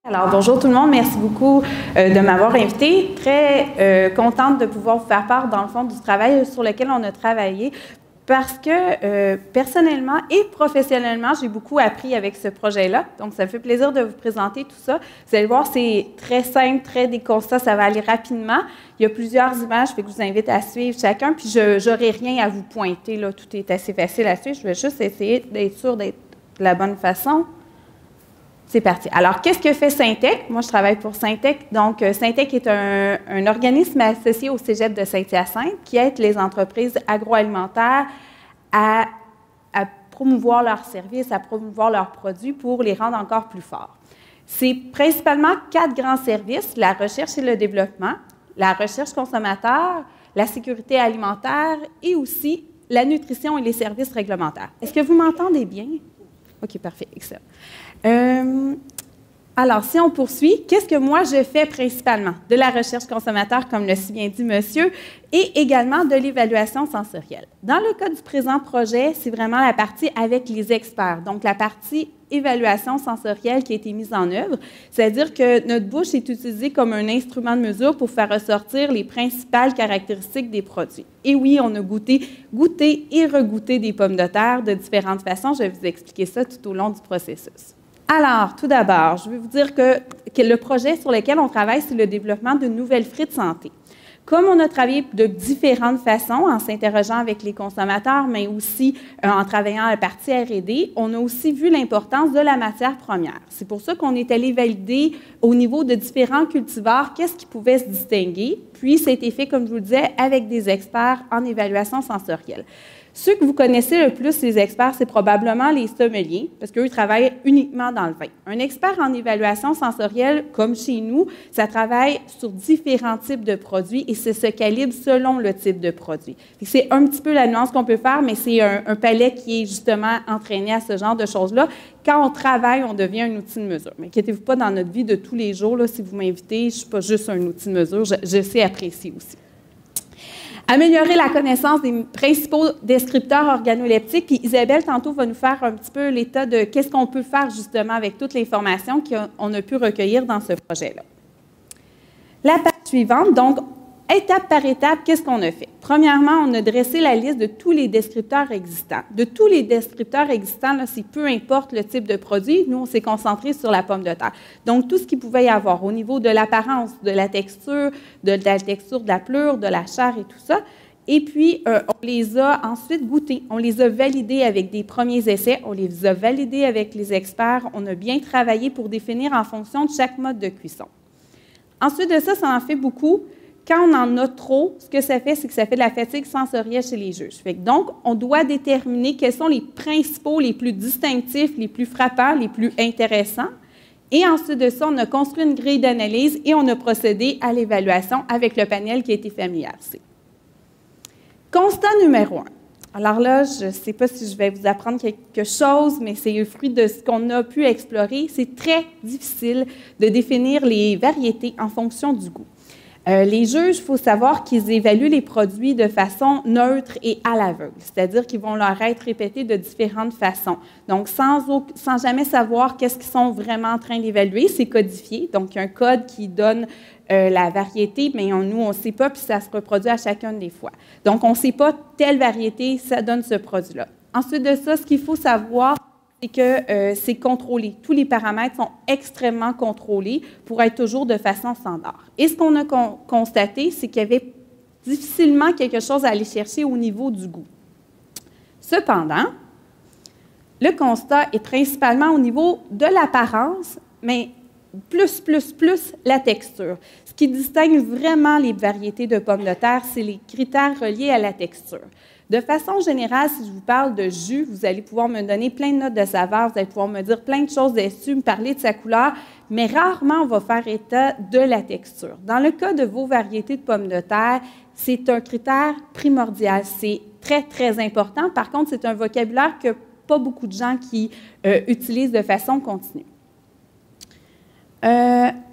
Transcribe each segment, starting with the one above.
Alors, bonjour tout le monde. Merci beaucoup de m'avoir invité. Très contente de pouvoir vous faire part, dans le fond, du travail sur lequel on a travaillé parce que, personnellement et professionnellement, j'ai beaucoup appris avec ce projet-là. Donc, ça me fait plaisir de vous présenter tout ça. Vous allez voir, c'est très simple, très des constats, ça va aller rapidement. Il y a plusieurs images, je vous invite à suivre chacun, puis je n'aurai rien à vous pointer, là. Tout est assez facile à suivre. Je vais juste essayer d'être sûre d'être de la bonne façon. C'est parti. Alors, qu'est-ce que fait Syntec? Moi, je travaille pour Syntec. Donc, Syntec est un organisme associé au Cégep de Saint-Hyacinthe qui aide les entreprises agroalimentaires à promouvoir leurs services, à promouvoir leurs produits pour les rendre encore plus forts. C'est principalement 4 grands services: la recherche et le développement, la recherche consommateur, la sécurité alimentaire et aussi la nutrition et les services réglementaires. Est-ce que vous m'entendez bien? OK, parfait, excellent. Alors, si on poursuit, qu'est-ce que moi je fais principalement? De la recherche consommateur, comme l'a si bien dit monsieur, et également de l'évaluation sensorielle. Dans le cas du présent projet, c'est vraiment la partie avec les experts, donc la partie évaluation sensorielle qui a été mise en œuvre, c'est-à-dire que notre bouche est utilisée comme un instrument de mesure pour faire ressortir les principales caractéristiques des produits. Et oui, on a goûté et regoûté des pommes de terre de différentes façons. Je vais vous expliquer ça tout au long du processus. Alors, tout d'abord, je vais vous dire que le projet sur lequel on travaille, c'est le développement de nouvelles frites santé. Comme on a travaillé de différentes façons, en s'interrogeant avec les consommateurs, mais aussi en travaillant à la partie R&D, on a aussi vu l'importance de la matière première. C'est pour ça qu'on est allé valider au niveau de différents cultivars qu'est-ce qui pouvait se distinguer, puis ça a été fait, comme je vous le disais, avec des experts en évaluation sensorielle. Ceux que vous connaissez le plus, les experts, c'est probablement les sommeliers, parce qu'eux, ils travaillent uniquement dans le vin. Un expert en évaluation sensorielle, comme chez nous, ça travaille sur différents types de produits et c'est se calibre selon le type de produit. C'est un petit peu la nuance qu'on peut faire, mais c'est un palais qui est justement entraîné à ce genre de choses-là. Quand on travaille, on devient un outil de mesure. Mais inquiétez-vous pas, dans notre vie de tous les jours, là, si vous m'invitez, je ne suis pas juste un outil de mesure, je sais apprécier aussi. Améliorer la connaissance des principaux descripteurs organoleptiques. Puis Isabelle, tantôt, va nous faire un petit peu l'état de qu'est-ce qu'on peut faire justement avec toute l'information qu'on a pu recueillir dans ce projet-là. La page suivante, donc, étape par étape, qu'est-ce qu'on a fait? Premièrement, on a dressé la liste de tous les descripteurs existants. De tous les descripteurs existants, c'est peu importe le type de produit, nous, on s'est concentré sur la pomme de terre. Donc, tout ce qu'il pouvait y avoir au niveau de l'apparence, de la texture, de la pleure, de la chair et tout ça. Et puis, on les a ensuite goûtés. On les a validés avec des premiers essais. On les a validés avec les experts. On a bien travaillé pour définir en fonction de chaque mode de cuisson. Ensuite de ça, ça en fait beaucoup. Quand on en a trop, ce que ça fait, c'est que ça fait de la fatigue sensorielle chez les juges. Donc, on doit déterminer quels sont les principaux, les plus distinctifs, les plus frappants, les plus intéressants. Et ensuite de ça, on a construit une grille d'analyse et on a procédé à l'évaluation avec le panel qui a été familiarisé. Constat numéro 1. Alors là, je ne sais pas si je vais vous apprendre quelque chose, mais c'est le fruit de ce qu'on a pu explorer. C'est très difficile de définir les variétés en fonction du goût. Les juges, il faut savoir qu'ils évaluent les produits de façon neutre et à l'aveugle, c'est-à-dire qu'ils vont leur être répétés de différentes façons. Donc, sans jamais savoir qu'est-ce qu'ils sont vraiment en train d'évaluer, c'est codifié. Donc, il y a un code qui donne la variété, mais nous, on ne sait pas, puis ça se reproduit à chacune des fois. Donc, on ne sait pas telle variété, ça donne ce produit-là. Ensuite de ça, ce qu'il faut savoir, c'est que c'est contrôlé. Tous les paramètres sont extrêmement contrôlés pour être toujours de façon standard. Et ce qu'on a constaté, c'est qu'il y avait difficilement quelque chose à aller chercher au niveau du goût. Cependant, le constat est principalement au niveau de l'apparence, mais plus la texture. Ce qui distingue vraiment les variétés de pommes de terre, c'est les critères reliés à la texture. De façon générale, si je vous parle de jus, vous allez pouvoir me donner plein de notes de saveur, vous allez pouvoir me dire plein de choses dessus, me parler de sa couleur, mais rarement on va faire état de la texture. Dans le cas de vos variétés de pommes de terre, c'est un critère primordial, c'est très, très important. Par contre, c'est un vocabulaire que pas beaucoup de gens qui utilisent de façon continue.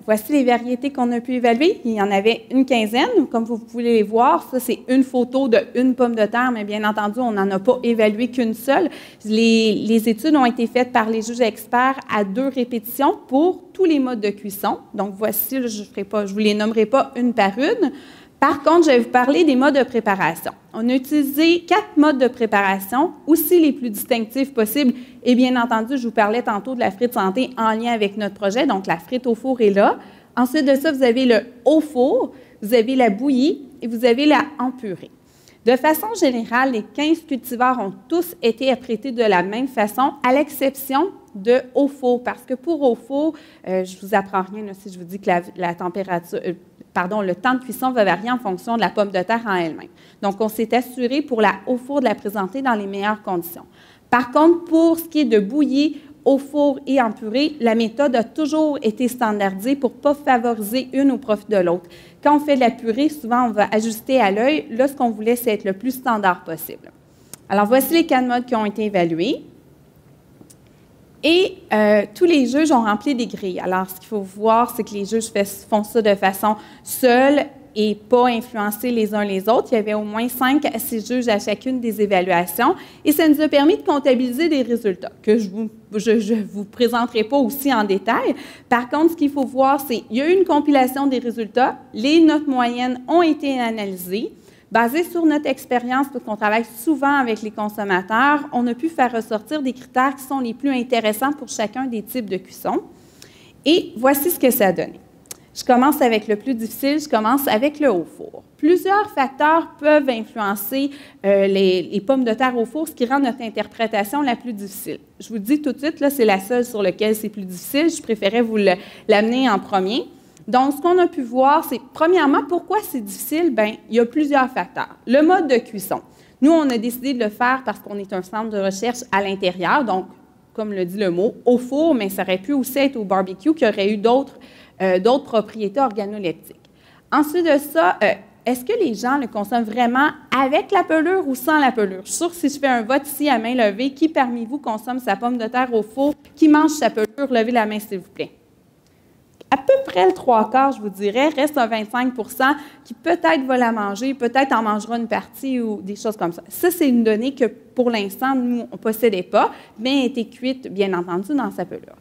voici les variétés qu'on a pu évaluer. Il y en avait une quinzaine. Comme vous pouvez les voir, ça, c'est une photo d'une pomme de terre, mais bien entendu, on n'en a pas évalué qu'une seule. Les études ont été faites par les juges experts à 2 répétitions pour tous les modes de cuisson. Donc, voici, je ne vous les nommerai pas une par une. Par contre, je vais vous parler des modes de préparation. On a utilisé 4 modes de préparation, aussi les plus distinctifs possibles. Et bien entendu, je vous parlais tantôt de la frite santé en lien avec notre projet, donc la frite au four est là. Ensuite de ça, vous avez le au four, vous avez la bouillie et vous avez la en purée. De façon générale, les 15 cultivars ont tous été apprêtés de la même façon, à l'exception de au four, parce que pour au four, je ne vous apprends rien là, si je vous dis que la température... le temps de cuisson va varier en fonction de la pomme de terre en elle-même. Donc, on s'est assuré pour la au four de la présenter dans les meilleures conditions. Par contre, pour ce qui est de bouillie, au four et en purée, la méthode a toujours été standardisée pour ne pas favoriser une au profit de l'autre. Quand on fait de la purée, souvent, on va ajuster à l'œil. Là, ce qu'on voulait, c'est être le plus standard possible. Alors, voici les 4 modes qui ont été évalués. Et tous les juges ont rempli des grilles. Alors, ce qu'il faut voir, c'est que les juges font ça de façon seule et pas influencés les uns les autres. Il y avait au moins 5 à 6 juges à chacune des évaluations. Et ça nous a permis de comptabiliser des résultats que je vous présenterai pas aussi en détail. Par contre, ce qu'il faut voir, c'est qu'il y a eu une compilation des résultats. Les notes moyennes ont été analysées. Basé sur notre expérience, parce qu'on travaille souvent avec les consommateurs, on a pu faire ressortir des critères qui sont les plus intéressants pour chacun des types de cuisson. Et voici ce que ça a donné. Je commence avec le plus difficile, je commence avec le haut four. Plusieurs facteurs peuvent influencer les pommes de terre au four, ce qui rend notre interprétation la plus difficile. Je vous le dis tout de suite, là, c'est la seule sur laquelle c'est plus difficile. Je préférais vous l'amener en premier. Donc, ce qu'on a pu voir, c'est, premièrement, pourquoi c'est difficile? Bien, il y a plusieurs facteurs. Le mode de cuisson. Nous, on a décidé de le faire parce qu'on est un centre de recherche à l'intérieur, donc, comme le dit le mot, au four, mais ça aurait pu aussi être au barbecue, qui aurait eu d'autres propriétés organoleptiques. Ensuite de ça, est-ce que les gens le consomment vraiment avec la pelure ou sans la pelure? Je suis sûre que si je fais un vote ici à main levée, qui parmi vous consomme sa pomme de terre au four? Qui mange sa pelure? Levez la main, s'il vous plaît. À peu près le 3/4, je vous dirais, reste un 25 % qui peut-être va la manger, peut-être en mangera une partie ou des choses comme ça. Ça, c'est une donnée que, pour l'instant, nous, on ne possédait pas, mais a été cuite, bien entendu, dans sa pelure.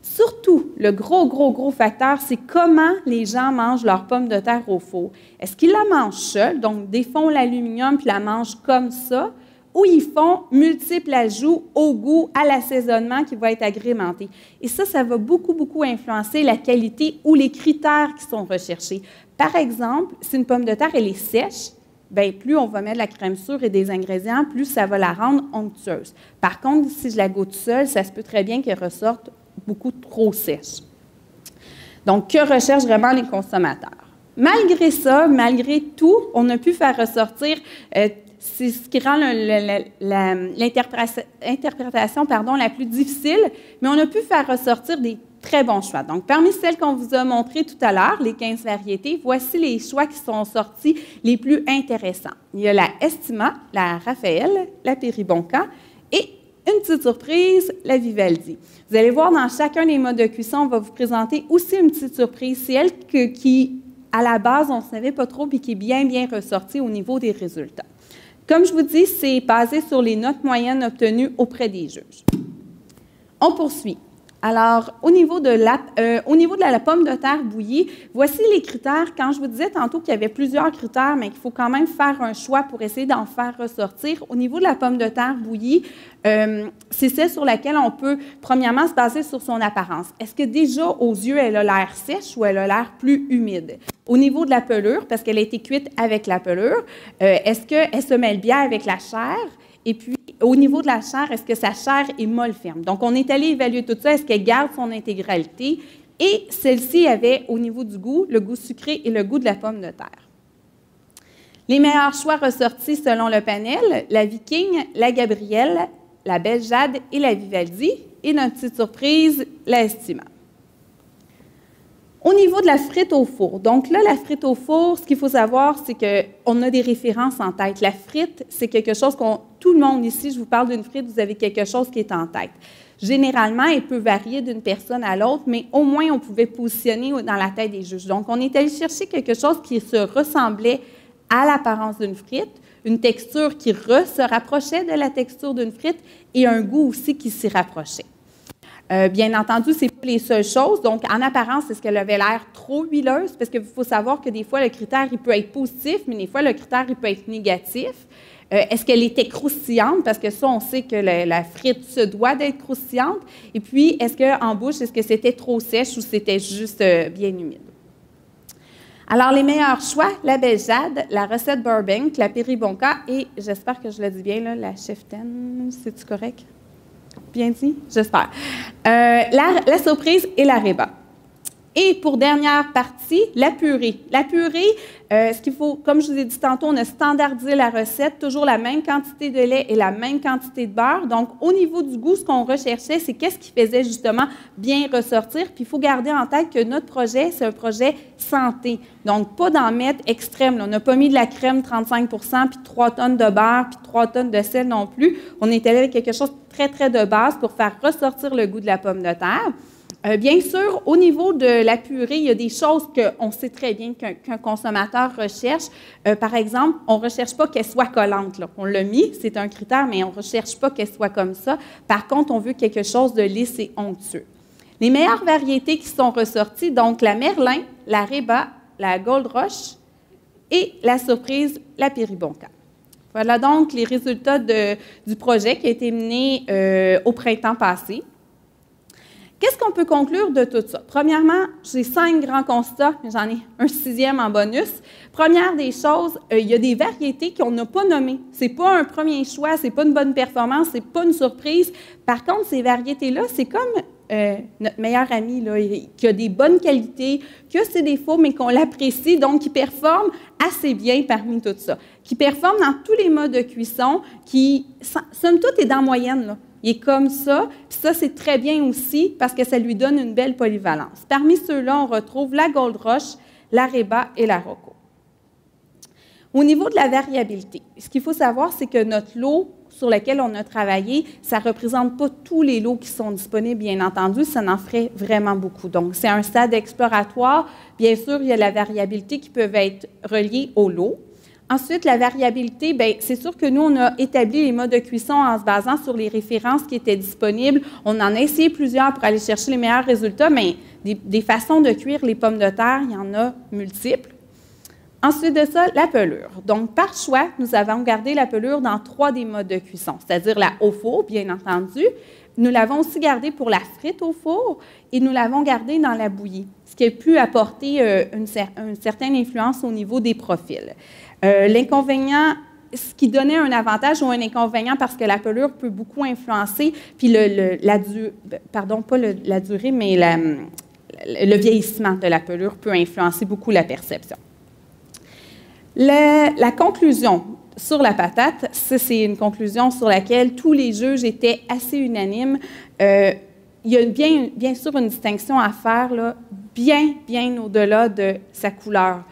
Surtout, le gros facteur, c'est comment les gens mangent leurs pommes de terre au four. Est-ce qu'ils la mangent seuls, donc défont l'aluminium puis la mangent comme ça, ou ils font multiples ajouts au goût, à l'assaisonnement qui va être agrémenté. Et ça va beaucoup influencer la qualité ou les critères qui sont recherchés. Par exemple, si une pomme de terre, elle est sèche, bien, plus on va mettre de la crème sûre et des ingrédients, plus ça va la rendre onctueuse. Par contre, si je la goûte seule, ça se peut très bien qu'elle ressorte beaucoup trop sèche. Donc, que recherchent vraiment les consommateurs? Malgré ça, malgré tout, on a pu faire ressortir... c'est ce qui rend l'interprétation la plus difficile, mais on a pu faire ressortir des très bons choix. Donc, parmi celles qu'on vous a montrées tout à l'heure, les 15 variétés, voici les choix qui sont sortis les plus intéressants. Il y a la Estima, la Raphaël, la Péribonka et une petite surprise, la Vivaldi. Vous allez voir, dans chacun des modes de cuisson, on va vous présenter aussi une petite surprise. C'est elle qui, à la base, on ne savait pas trop et qui est bien ressortie au niveau des résultats. Comme je vous dis, c'est basé sur les notes moyennes obtenues auprès des juges. On poursuit. Alors, au niveau de la pomme de terre bouillie, voici les critères. Quand je vous disais tantôt qu'il y avait plusieurs critères, mais qu'il faut quand même faire un choix pour essayer d'en faire ressortir, au niveau de la pomme de terre bouillie, c'est celle sur laquelle on peut, premièrement, se baser sur son apparence. Est-ce que déjà, aux yeux, elle a l'air sèche ou elle a l'air plus humide? Au niveau de la pelure, parce qu'elle a été cuite avec la pelure, est-ce qu'elle se mêle bien avec la chair? Et puis, au niveau de la chair, est-ce que sa chair est molle ferme? Donc, on est allé évaluer tout ça. Est-ce qu'elle garde son intégralité? Et celle-ci avait, au niveau du goût, le goût sucré et le goût de la pomme de terre. Les meilleurs choix ressortis selon le panel, la Viking, la Gabrielle, la Belle Jade et la Vivaldi. Et notre petite surprise, la Estima. Au niveau de la frite au four, donc là, la frite au four, ce qu'il faut savoir, c'est qu'on a des références en tête. La frite, c'est quelque chose tout le monde ici, je vous parle d'une frite, vous avez quelque chose qui est en tête. Généralement, elle peut varier d'une personne à l'autre, mais au moins, on pouvait positionner dans la tête des juges. Donc, on est allé chercher quelque chose qui se ressemblait à l'apparence d'une frite, une texture qui se rapprochait de la texture d'une frite et un goût aussi qui s'y rapprochait. Bien entendu, ce n'est pas les seules choses. Donc, en apparence, est-ce qu'elle avait l'air trop huileuse? Parce qu'il faut savoir que des fois, le critère, il peut être positif, mais des fois, le critère, il peut être négatif. Est-ce qu'elle était croustillante? Parce que ça, on sait que la frite se doit d'être croustillante. Et puis, est-ce qu'en bouche, est-ce que c'était trop sèche ou c'était juste bien humide? Alors, les meilleurs choix, la Belle Jade, la recette Burbank, la Péribonka et, j'espère que je le dis bien, là, la Cheftaine, c'est-tu correct? Bien dit? J'espère. La surprise et la Reba. Et pour dernière partie, la purée. La purée, ce qu'il faut, comme je vous ai dit tantôt, on a standardisé la recette, toujours la même quantité de lait et la même quantité de beurre. Donc, au niveau du goût, ce qu'on recherchait, c'est qu'est-ce qui faisait justement bien ressortir. Puis, il faut garder en tête que notre projet, c'est un projet santé. Donc, pas d'en mettre extrême. Là. On n'a pas mis de la crème 35 puis 3 tonnes de beurre, puis 3 tonnes de sel non plus. On est allé avec quelque chose de très, très de base pour faire ressortir le goût de la pomme de terre. Bien sûr, au niveau de la purée, il y a des choses qu'on sait très bien qu'un consommateur recherche. Par exemple, on ne recherche pas qu'elle soit collante. Là. On l'a mis, c'est un critère, mais on ne recherche pas qu'elle soit comme ça. Par contre, on veut quelque chose de lisse et onctueux. Les meilleures variétés qui sont ressorties, donc la Merlin, la Reba, la Gold Rush et la surprise, la Péribonka. Voilà donc les résultats du projet qui a été mené au printemps passé. Qu'est-ce qu'on peut conclure de tout ça? Premièrement, j'ai 5 grands constats, mais j'en ai un 6e en bonus. Première des choses, il y a des variétés qu'on n'a pas nommées. Ce n'est pas un premier choix, ce n'est pas une bonne performance, ce n'est pas une surprise. Par contre, ces variétés-là, c'est comme notre meilleur ami là, qui a des bonnes qualités, qui a ses défauts, mais qu'on l'apprécie, donc qui performe assez bien parmi tout ça. Qui performe dans tous les modes de cuisson, qui, somme toute, est dans la moyenne, là. Il est comme ça, puis ça, c'est très bien aussi parce que ça lui donne une belle polyvalence. Parmi ceux-là, on retrouve la Gold Rush, la Reba et la Rocco. Au niveau de la variabilité, ce qu'il faut savoir, c'est que notre lot sur lequel on a travaillé, ça ne représente pas tous les lots qui sont disponibles, bien entendu, ça en ferait vraiment beaucoup. Donc, c'est un stade exploratoire. Bien sûr, il y a la variabilité qui peut être reliée au lot. Ensuite, la variabilité, bien, c'est sûr que nous, on a établi les modes de cuisson en se basant sur les références qui étaient disponibles. On en a essayé plusieurs pour aller chercher les meilleurs résultats, mais des façons de cuire les pommes de terre, il y en a multiples. Ensuite de ça, la pelure. Donc, par choix, nous avons gardé la pelure dans 3 des modes de cuisson, c'est-à-dire la au four, bien entendu. Nous l'avons aussi gardée pour la frite au four et nous l'avons gardée dans la bouillie, ce qui a pu apporter une certaine influence au niveau des profils. L'inconvénient, ce qui donnait un avantage ou un inconvénient parce que la pelure peut beaucoup influencer, puis la durée, mais le vieillissement de la pelure peut influencer beaucoup la perception. La conclusion sur la patate, ça c'est une conclusion sur laquelle tous les juges étaient assez unanimes. Il y a bien sûr une distinction à faire, là, bien au-delà de sa couleur.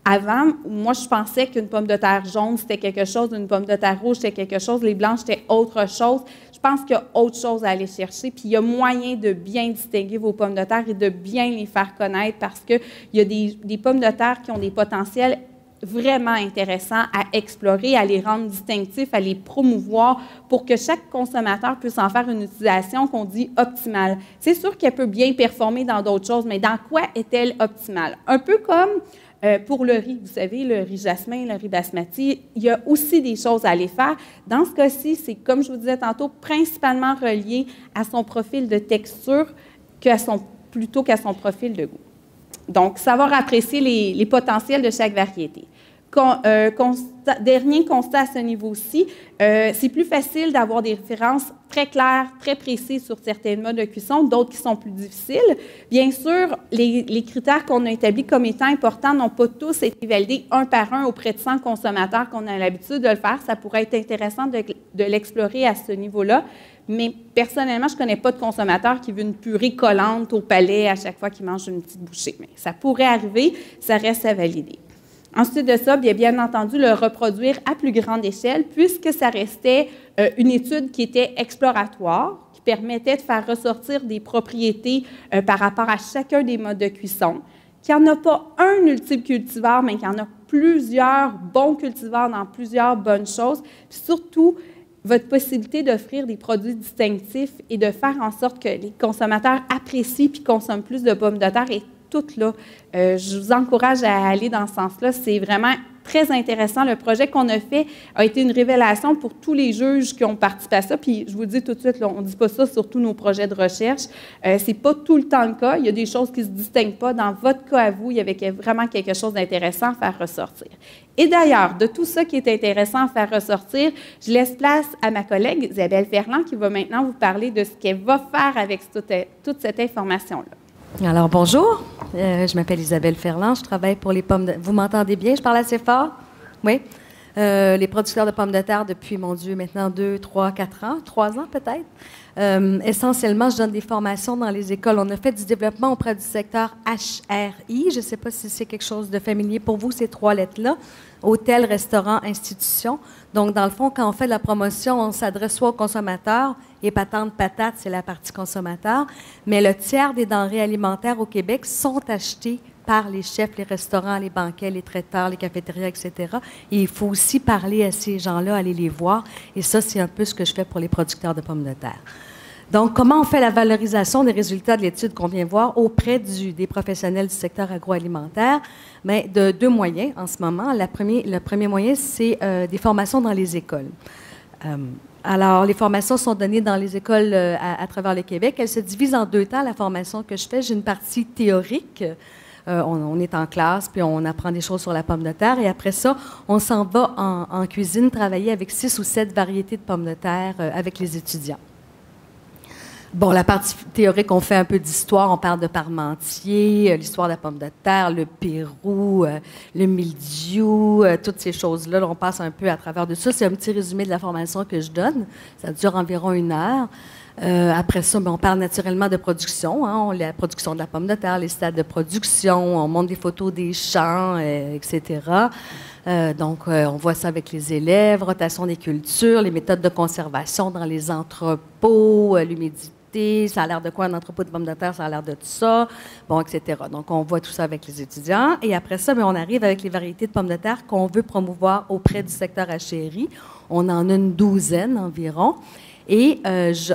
Avant, moi, je pensais qu'une pomme de terre jaune, c'était quelque chose, une pomme de terre rouge, c'était quelque chose, les blanches, c'était autre chose. Je pense qu'il y a autre chose à aller chercher, puis il y a moyen de bien distinguer vos pommes de terre et de bien les faire connaître parce qu'il y a des pommes de terre qui ont des potentiels vraiment intéressants à explorer, à les rendre distinctifs, à les promouvoir pour que chaque consommateur puisse en faire une utilisation qu'on dit optimale. C'est sûr qu'elle peut bien performer dans d'autres choses, mais dans quoi est-elle optimale? Un peu comme pour le riz, vous savez, le riz jasmin, le riz basmati, il y a aussi des choses à aller faire. Dans ce cas-ci, c'est, comme je vous disais tantôt, principalement relié à son profil de texture plutôt qu'à son profil de goût. Donc, savoir apprécier les potentiels de chaque variété. Dernier constat à ce niveau-ci, c'est plus facile d'avoir des références très claires, très précises sur certains modes de cuisson, d'autres qui sont plus difficiles. Bien sûr, les critères qu'on a établis comme étant importants n'ont pas tous été validés un par un auprès de 100 consommateurs qu'on a l'habitude de le faire. Ça pourrait être intéressant de l'explorer à ce niveau-là. mais personnellement, je ne connais pas de consommateur qui veut une purée collante au palais à chaque fois qu'il mange une petite bouchée. Mais ça pourrait arriver, ça reste à valider. Ensuite de ça, bien entendu, le reproduire à plus grande échelle, puisque ça restait une étude qui était exploratoire, qui permettait de faire ressortir des propriétés par rapport à chacun des modes de cuisson, qu'il n'y en a pas un ultime cultivar, mais qu'il y en a plusieurs bons cultivars dans plusieurs bonnes choses, puis surtout, votre possibilité d'offrir des produits distinctifs et de faire en sorte que les consommateurs apprécient puis consomment plus de pommes de terre est toute là. Je vous encourage à aller dans ce sens-là. C'est vraiment très intéressant. Le projet qu'on a fait a été une révélation pour tous les juges qui ont participé à ça. Puis je vous le dis tout de suite, là, on ne dit pas ça sur tous nos projets de recherche. Ce n'est pas tout le temps le cas. Il y a des choses qui ne se distinguent pas. Dans votre cas à vous, il y avait vraiment quelque chose d'intéressant à faire ressortir. Et d'ailleurs, de tout ça qui est intéressant à faire ressortir, je laisse place à ma collègue Isabelle Ferland qui va maintenant vous parler de ce qu'elle va faire avec toute cette information-là. Alors, bonjour. Je m'appelle Isabelle Ferland. Je travaille pour les pommes de... Vous m'entendez bien? Je parle assez fort? Oui. Les producteurs de pommes de terre depuis, mon Dieu, maintenant 2, 3, 4 ans, 3 ans peut-être. Essentiellement, je donne des formations dans les écoles. On a fait du développement auprès du secteur HRI. Je ne sais pas si c'est quelque chose de familier pour vous, ces 3 lettres-là. Hôtel, restaurant, institution. Donc, dans le fond, quand on fait de la promotion, on s'adresse soit aux consommateurs, et patente patate, c'est la partie consommateur, mais le tiers des denrées alimentaires au Québec sont achetées par les chefs, les restaurants, les banquets, les traiteurs, les cafétérias, etc. Et il faut aussi parler à ces gens-là, aller les voir. Et ça, c'est un peu ce que je fais pour les producteurs de pommes de terre. Donc, comment on fait la valorisation des résultats de l'étude qu'on vient voir auprès des professionnels du secteur agroalimentaire? Bien, de 2 moyens en ce moment. Le premier moyen, c'est des formations dans les écoles. Alors, les formations sont données dans les écoles à travers le Québec. Elles se divisent en 2 temps, la formation que je fais. J'ai une partie théorique. On est en classe, puis on apprend des choses sur la pomme de terre. Et après ça, on s'en va en cuisine travailler avec 6 ou 7 variétés de pommes de terre avec les étudiants. Bon, la partie théorique, on fait un peu d'histoire. On parle de Parmentier, l'histoire de la pomme de terre, le Pérou, le mildiou, toutes ces choses-là. Là, on passe un peu à travers de ça. C'est un petit résumé de la formation que je donne. Ça dure environ 1 heure. Après ça, bien, on parle naturellement de production. Hein, la production de la pomme de terre, les stades de production, on montre des photos des champs, etc. Donc, on voit ça avec les élèves, rotation des cultures, les méthodes de conservation dans les entrepôts, l'humidité. Ça a l'air de quoi un entrepôt de pommes de terre? Ça a l'air de tout ça, bon, etc. Donc, on voit tout ça avec les étudiants. Et après ça, bien, on arrive avec les variétés de pommes de terre qu'on veut promouvoir auprès du secteur HRI. On en a une 12aine environ. Et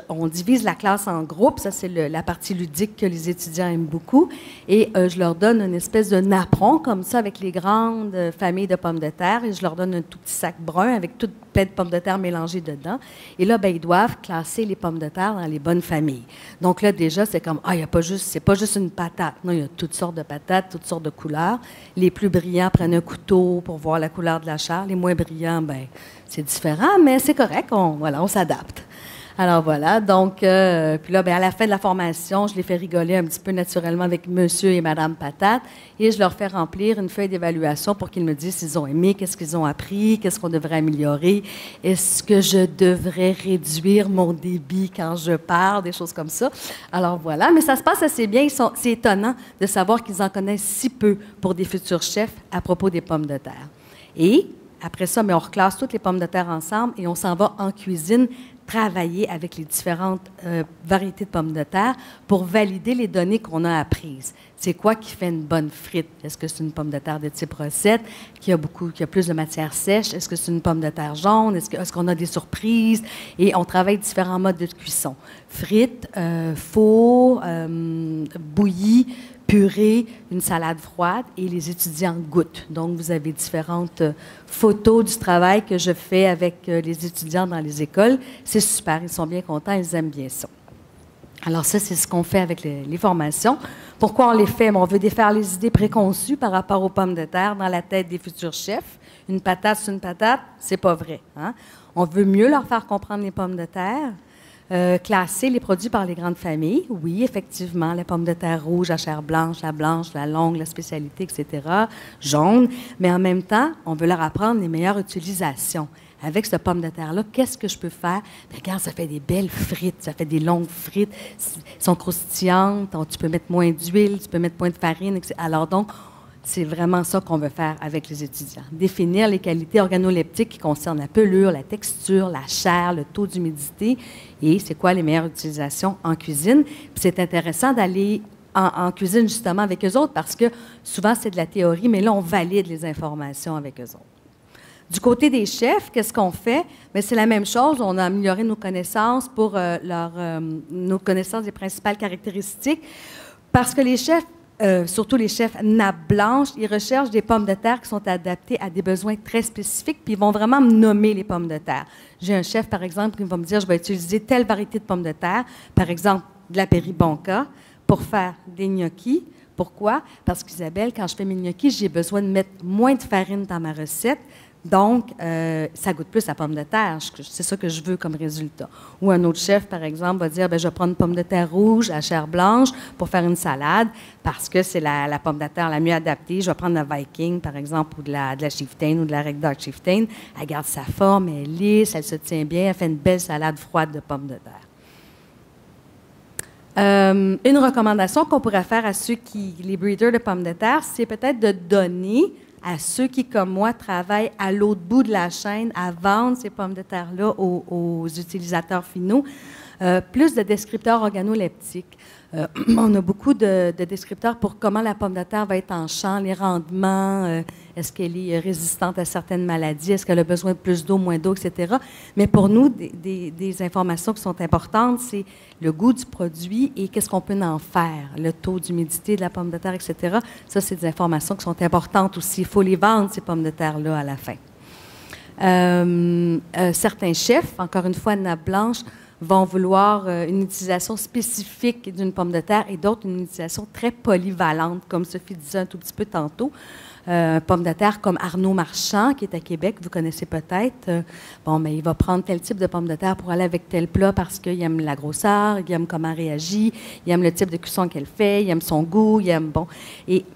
on divise la classe en groupes. Ça, c'est la partie ludique que les étudiants aiment beaucoup. Et je leur donne une espèce de napperon, comme ça, avec les grandes familles de pommes de terre. Et je leur donne un tout petit sac brun avec tout plein de pommes de terre mélangées dedans. Et là, bien, ils doivent classer les pommes de terre dans les bonnes familles. Donc là, déjà, c'est comme, c'est pas juste une patate. Non, il y a toutes sortes de patates, toutes sortes de couleurs. Les plus brillants prennent un couteau pour voir la couleur de la chair. Les moins brillants, bien, c'est différent, mais c'est correct. On s'adapte. Alors voilà, donc, puis là, bien, à la fin de la formation, je les fais rigoler un petit peu naturellement avec monsieur et madame Patate et je leur fais remplir une feuille d'évaluation pour qu'ils me disent s'ils ont aimé, qu'est-ce qu'ils ont appris, qu'est-ce qu'on devrait améliorer, est-ce que je devrais réduire mon débit quand je parle, des choses comme ça. Alors voilà, mais ça se passe assez bien. C'est étonnant de savoir qu'ils en connaissent si peu pour des futurs chefs à propos des pommes de terre. Et après ça, bien, on reclasse toutes les pommes de terre ensemble et on s'en va en cuisine travailler avec les différentes variétés de pommes de terre pour valider les données qu'on a apprises. C'est quoi qui fait une bonne frite? Est-ce que c'est une pomme de terre de type recette qui a plus de matière sèche? Est-ce que c'est une pomme de terre jaune? Est-ce qu'on a des surprises? Et on travaille différents modes de cuisson. Frites, four, bouillie, purée, une salade froide et les étudiants goûtent. Donc, vous avez différentes photos du travail que je fais avec les étudiants dans les écoles. C'est super, ils sont bien contents, ils aiment bien ça. Alors ça, c'est ce qu'on fait avec les formations. Pourquoi on les fait? On veut défaire les idées préconçues par rapport aux pommes de terre dans la tête des futurs chefs. Une patate, c'est une patate, c'est pas vrai. Hein? On veut mieux leur faire comprendre les pommes de terre. Classer les produits par les grandes familles. Oui, effectivement, la pomme de terre rouge à chair blanche, la longue, la spécialité, etc., jaune. Mais en même temps, on veut leur apprendre les meilleures utilisations. avec cette pomme de terre-là, qu'est-ce que je peux faire? Bien, regarde, ça fait des belles frites, ça fait des longues frites, elles sont croustillantes, tu peux mettre moins d'huile, tu peux mettre moins de farine, etc. Alors donc, c'est vraiment ça qu'on veut faire avec les étudiants. Définir les qualités organoleptiques qui concernent la pelure, la texture, la chair, le taux d'humidité et c'est quoi les meilleures utilisations en cuisine. Puis c'est intéressant d'aller en cuisine justement avec eux autres parce que souvent c'est de la théorie, mais là on valide les informations avec eux autres. Du côté des chefs, qu'est-ce qu'on fait? Bien, c'est la même chose. On a amélioré nos connaissances pour nos connaissances des principales caractéristiques parce que les chefs surtout les chefs nappes blanches, ils recherchent des pommes de terre qui sont adaptées à des besoins très spécifiques, puis ils vont vraiment me nommer les pommes de terre. J'ai un chef, par exemple, qui va me dire, je vais utiliser telle variété de pommes de terre, par exemple, de la péribonca, pour faire des gnocchis. Pourquoi? Parce qu'Isabelle, quand je fais mes gnocchis, j'ai besoin de mettre moins de farine dans ma recette. Donc, ça goûte plus la pomme de terre. C'est ça que je veux comme résultat. Ou un autre chef, par exemple, va dire, bien, je vais prendre une pomme de terre rouge à chair blanche pour faire une salade parce que c'est la pomme de terre la mieux adaptée. Je vais prendre la Viking, par exemple, ou de la Chieftain ou de la Red Dark Chieftain. Elle garde sa forme, elle est lisse, elle se tient bien, elle fait une belle salade froide de pommes de terre. Une recommandation qu'on pourrait faire à les breeders de pommes de terre, c'est peut-être de donner à ceux qui, comme moi, travaillent à l'autre bout de la chaîne à vendre ces pommes de terre-là aux utilisateurs finaux, plus de descripteurs organoleptiques. On a beaucoup de descripteurs pour comment la pomme de terre va être en champ, les rendements, est-ce qu'elle est résistante à certaines maladies, est-ce qu'elle a besoin de plus d'eau, moins d'eau, etc. Mais pour nous, des informations qui sont importantes, c'est le goût du produit et qu'est-ce qu'on peut en faire, le taux d'humidité de la pomme de terre, etc. Ça, c'est des informations qui sont importantes aussi. Il faut les vendre, ces pommes de terre-là, à la fin. Certains chefs, encore une fois, nappe blanche, vont vouloir une utilisation spécifique d'une pomme de terre et d'autres une utilisation très polyvalente, comme Sophie disait un tout petit peu tantôt. Pomme de terre comme Arnaud Marchand, qui est à Québec, vous connaissez peut-être. Mais il va prendre tel type de pomme de terre pour aller avec tel plat parce qu'il aime la grosseur, il aime comment elle réagit, il aime le type de cuisson qu'elle fait, il aime son goût, il aime,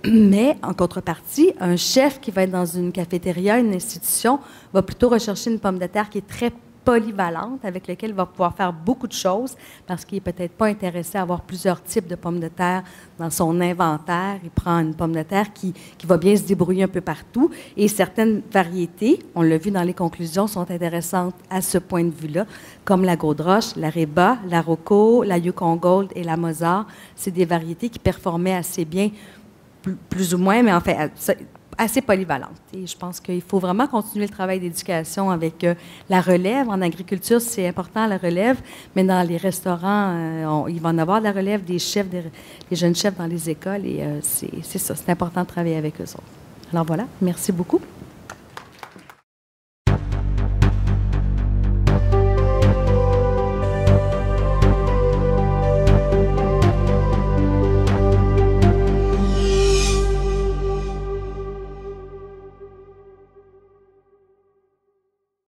mais en contrepartie, un chef qui va être dans une cafétéria, une institution, va plutôt rechercher une pomme de terre qui est très polyvalente, avec laquelle il va pouvoir faire beaucoup de choses parce qu'il n'est peut-être pas intéressé à avoir plusieurs types de pommes de terre dans son inventaire. Il prend une pomme de terre qui va bien se débrouiller un peu partout. Et certaines variétés, on l'a vu dans les conclusions, sont intéressantes à ce point de vue-là, comme la Gaudroche, la Reba, la Rocco, la Yukon Gold et la Mozart. C'est des variétés qui performaient assez bien, plus ou moins, mais en fait, assez polyvalente. Et je pense qu'il faut vraiment continuer le travail d'éducation avec la relève. En agriculture, c'est important, la relève, mais dans les restaurants, il va en avoir de la relève des chefs, des jeunes chefs dans les écoles, et c'est ça, c'est important de travailler avec eux autres. Alors voilà, merci beaucoup.